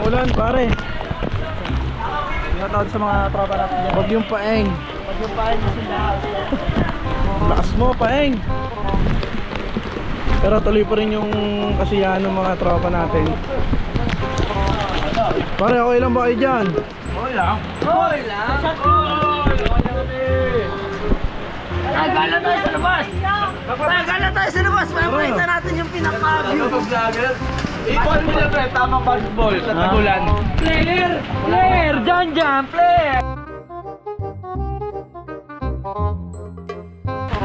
ulan, pare. Tinatawag sa mga tropa natin dyan. Huwag yung paeng. Huwag yung pahin na sila. Lakas mo, paeng. Pero tuloy pa rin yung kasiyahan ng mga tropa natin. Pare, okay lang ba kayo dyan? Okay lang. Okay lang. Nagala tayo sa labas. Nagala tayo sa labas. Pakita natin yung pinaka-view. Ipon mo na, pre. Tamang basketball sa tagulan. Player! Player! Dyan! Player!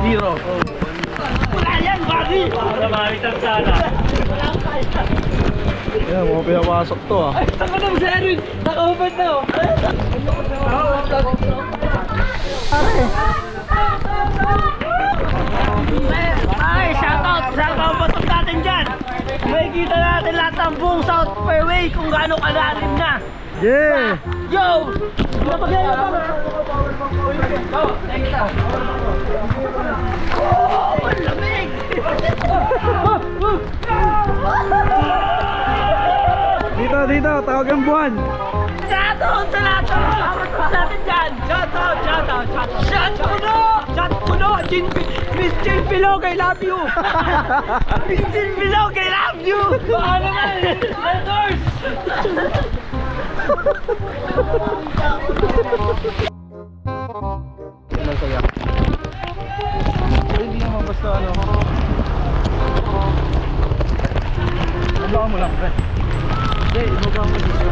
Zero. Wala yan, buddy! Wala makitang sana. Yan, mga pinapasok to ah. Ay, taka na mo si Erwin! Naka-open na oh! Ay, shoutout sa mga batok natin dyan! May kita natin lahat ng buong South Fairway kung gaano kalalim na! Yeah! Yo! Napagyan na ba? Oh, thank you. Oh, ang lamig! Dito, tawag ang buwan. Shoutout sa lahat ng mga kapatos natin dyan! Shoutout! Shout puno! Miss Jill Pilog, I love you! Miss Jill Pilog, I love you! Baka naman! Letters! Ilan saya? Hindi naman basta ano. Ano mo lang, pre? Hey, mukha mo dito.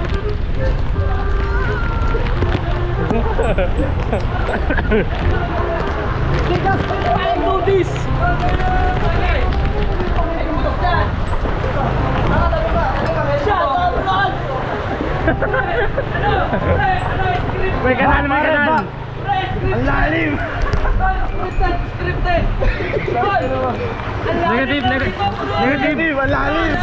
Because I do this! May kanan, may kanan! Ang lalim! Scripted! Negative, ang lalim!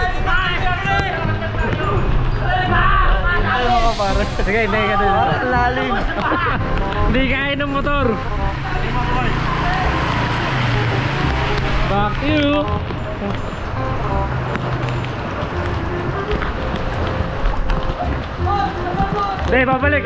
Ayaw ko pare. Sige, negative. Ang lalim. Hindi kaya ng motor. Back to you. Hindi, babalik.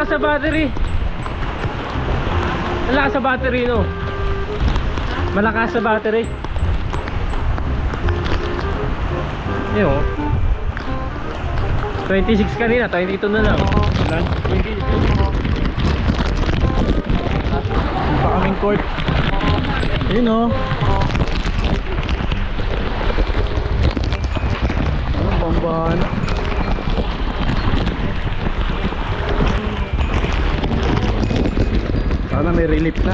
Sa battery. Malakas sa battery, no? Malakas sa battery. Yun, 26 kanina, 22 na lang. Pa kaming court. Yun, no? Anong bambahan? Sana may relief na.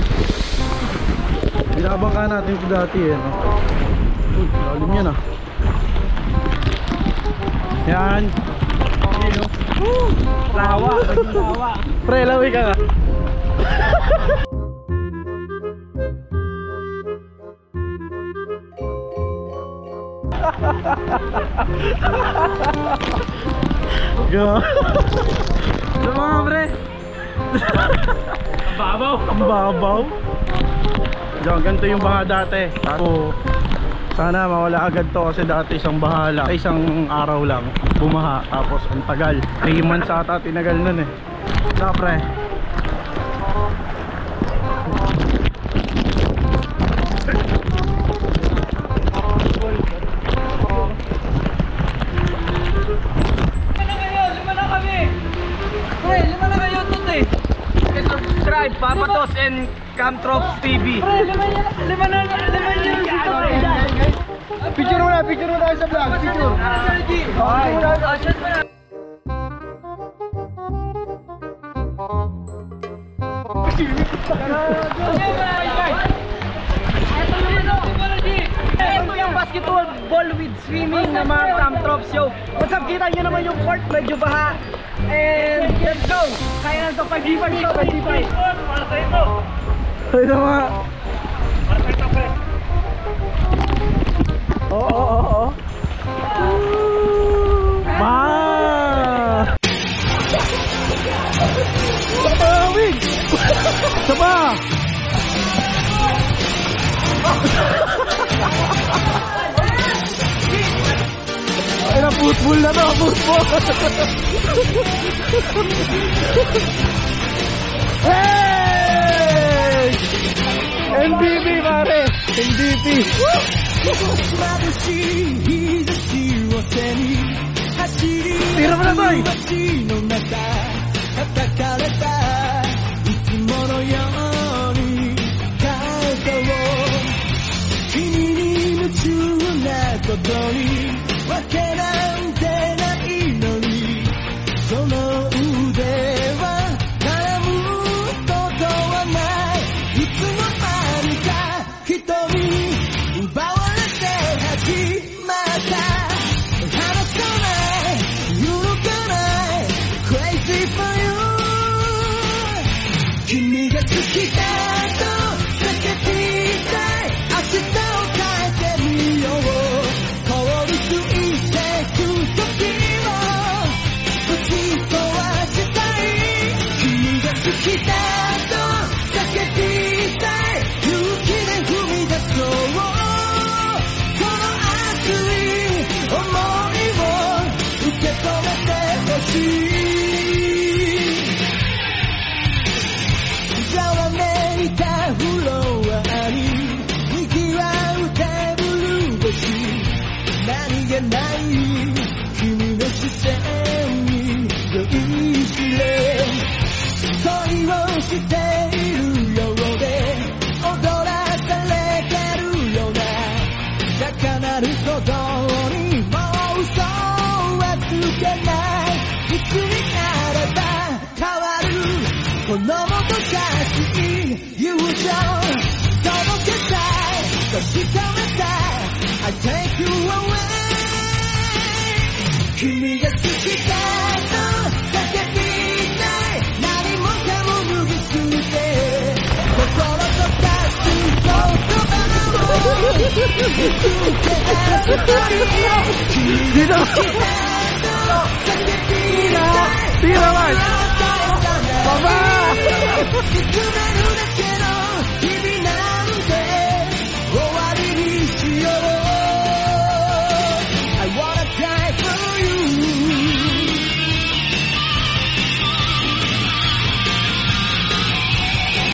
Binabangka natin ito dati eh, no? Uy, lalim yan ah. Yan. Lawa! Pre, lawi ka nga. Go. Ano mga pre? Ang babaw. Diyan, ganito yung baha dati. Sana mawala agad to kasi dati isang baha lang, isang araw lang bumaha, tapos ang tagal, 3 months ata tinagal nun eh. Sa pre, Papatos and Camtrops TV. Lima na picture mo tayo sa vlog, picture. ball with swimming na mga Camp Trop Show. What's up, kita nyo naman yung court, medyo baha. And let's go! Kaya na ito, 5v5 ito, 5v5. Ay naman. Oo. Ma! Tawig! Saba! Ay na, football na to, football! Hey! MVP pare! MVP! Tira mo na boy! I take you away. 君が好きだと叫びたい。何もかも脱ぎ捨て心とかす言葉を見つけた二人。君が好きだと叫びたい。Tira man! Baba! 見つめるだけの日々